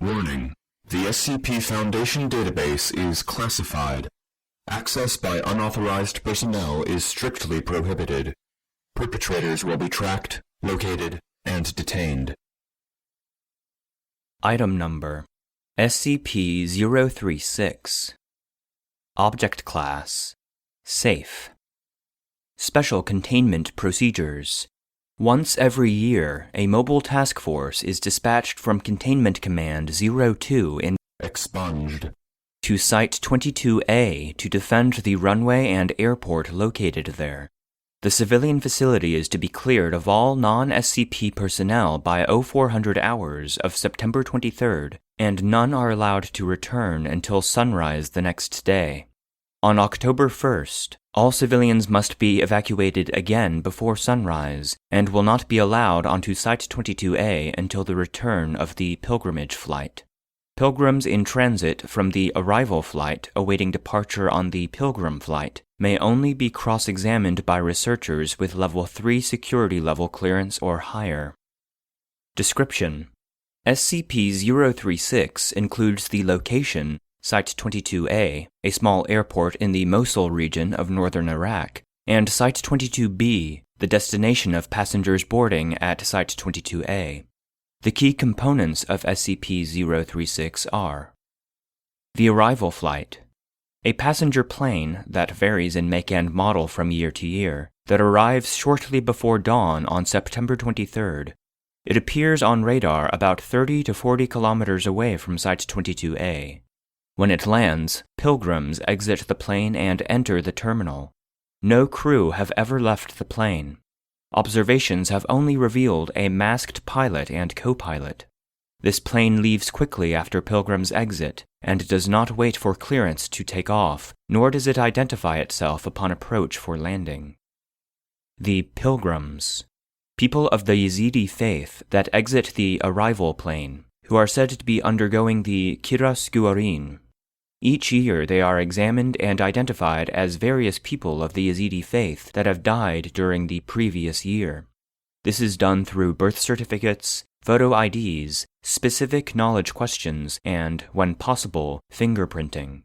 Warning: the SCP Foundation database is classified. Access by unauthorized personnel is strictly prohibited. Perpetrators will be tracked, located, and detained. Item Number SCP-036 Object Class Safe Special Containment Procedures. Once every year, a mobile task force is dispatched from Containment Command 02 in Expunged to Site 22A to defend the runway and airport located there. The civilian facility is to be cleared of all non-SCP personnel by 0400 hours of September 23rd, and none are allowed to return until sunrise the next day. On October 1st, all civilians must be evacuated again before sunrise and will not be allowed onto Site 22A until the return of the pilgrimage flight. Pilgrims in transit from the arrival flight awaiting departure on the pilgrim flight may only be cross-examined by researchers with Level 3 security level clearance or higher. Description: SCP-036 includes the location, Site 22A, a small airport in the Mosul region of northern Iraq, and Site 22B, the destination of passengers boarding at Site 22A. The key components of SCP-036 are: the arrival flight, a passenger plane that varies in make and model from year to year, that arrives shortly before dawn on September 23rd. It appears on radar about 30 to 40 kilometers away from Site 22A. When it lands, pilgrims exit the plane and enter the terminal. No crew have ever left the plane. Observations have only revealed a masked pilot and co-pilot. This plane leaves quickly after pilgrims exit and does not wait for clearance to take off, nor does it identify itself upon approach for landing. The pilgrims, people of the Yazidi faith that exit the arrival plane, who are said to be undergoing the Guhorîn. Each year they are examined and identified as various people of the Yazidi faith that have died during the previous year. This is done through birth certificates, photo IDs, specific knowledge questions, and, when possible, fingerprinting.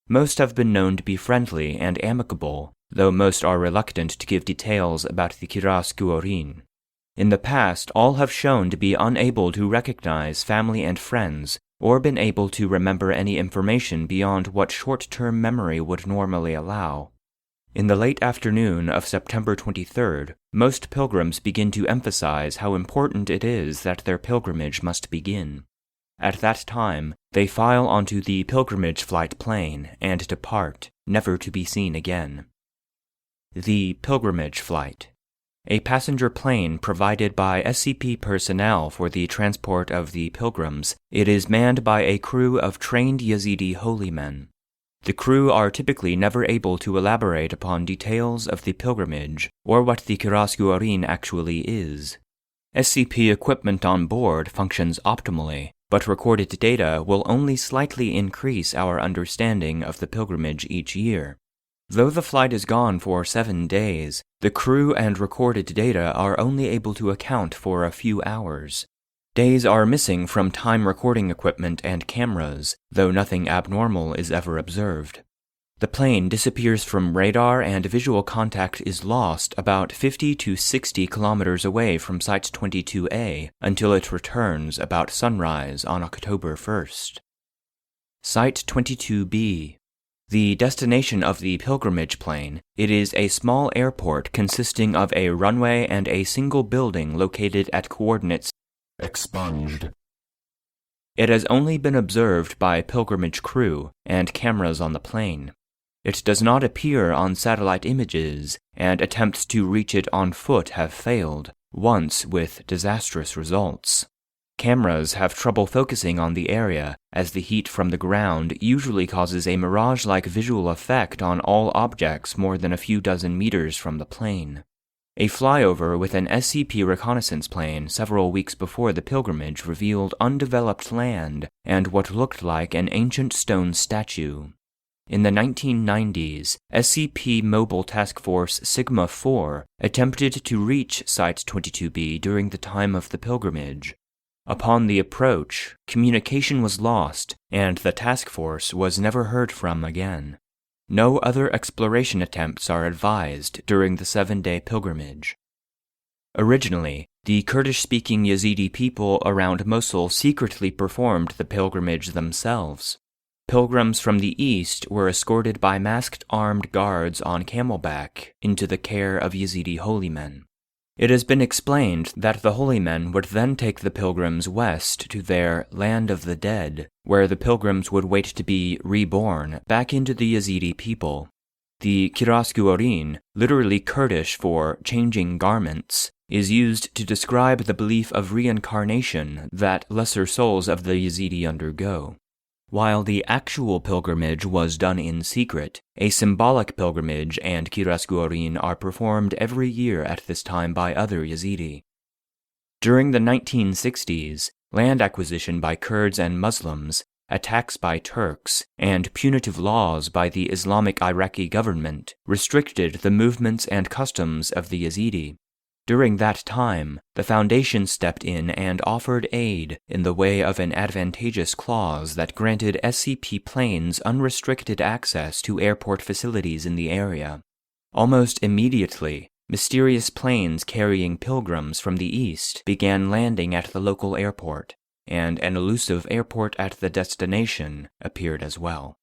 Most have been known to be friendly and amicable, though most are reluctant to give details about the Guhorîn. In the past, all have shown to be unable to recognize family and friends, or been able to remember any information beyond what short-term memory would normally allow. In the late afternoon of September 23rd, most pilgrims begin to emphasize how important it is that their pilgrimage must begin. At that time, they file onto the pilgrimage flight plane and depart, never to be seen again. The pilgrimage flight, a passenger plane provided by SCP personnel for the transport of the pilgrims. It is manned by a crew of trained Yazidi holy men. The crew are typically never able to elaborate upon details of the pilgrimage or what the Guhorîn actually is. SCP equipment on board functions optimally, but recorded data will only slightly increase our understanding of the pilgrimage each year. Though the flight is gone for 7 days, the crew and recorded data are only able to account for a few hours. Days are missing from time recording equipment and cameras, though nothing abnormal is ever observed. The plane disappears from radar and visual contact is lost about 50 to 60 kilometers away from Site 22A until it returns about sunrise on October 1st. Site 22B. The destination of the pilgrimage plane, it is a small airport consisting of a runway and a single building located at coordinates expunged. It has only been observed by pilgrimage crew and cameras on the plane. It does not appear on satellite images, and attempts to reach it on foot have failed, once with disastrous results. Cameras have trouble focusing on the area, as the heat from the ground usually causes a mirage-like visual effect on all objects more than a few dozen meters from the plane. A flyover with an SCP reconnaissance plane several weeks before the pilgrimage revealed undeveloped land and what looked like an ancient stone statue. In the 1990s, SCP Mobile Task Force Sigma-4 attempted to reach Site 22B during the time of the pilgrimage. Upon the approach, communication was lost, and the task force was never heard from again. No other exploration attempts are advised during the 7-day pilgrimage. Originally, the Kurdish-speaking Yazidi people around Mosul secretly performed the pilgrimage themselves. Pilgrims from the east were escorted by masked armed guards on camelback into the care of Yazidi holy men. It has been explained that the holy men would then take the pilgrims west to their land of the dead, where the pilgrims would wait to be reborn back into the Yazidi people. The Guhorîn, literally Kurdish for changing garments, is used to describe the belief of reincarnation that lesser souls of the Yazidi undergo. While the actual pilgrimage was done in secret, a symbolic pilgrimage and Guhorîn are performed every year at this time by other Yazidi. During the 1960s, land acquisition by Kurds and Muslims, attacks by Turks, and punitive laws by the Islamic Iraqi government restricted the movements and customs of the Yazidi. During that time, the Foundation stepped in and offered aid in the way of an advantageous clause that granted SCP planes unrestricted access to airport facilities in the area. Almost immediately, mysterious planes carrying pilgrims from the east began landing at the local airport, and an elusive airport at the destination appeared as well.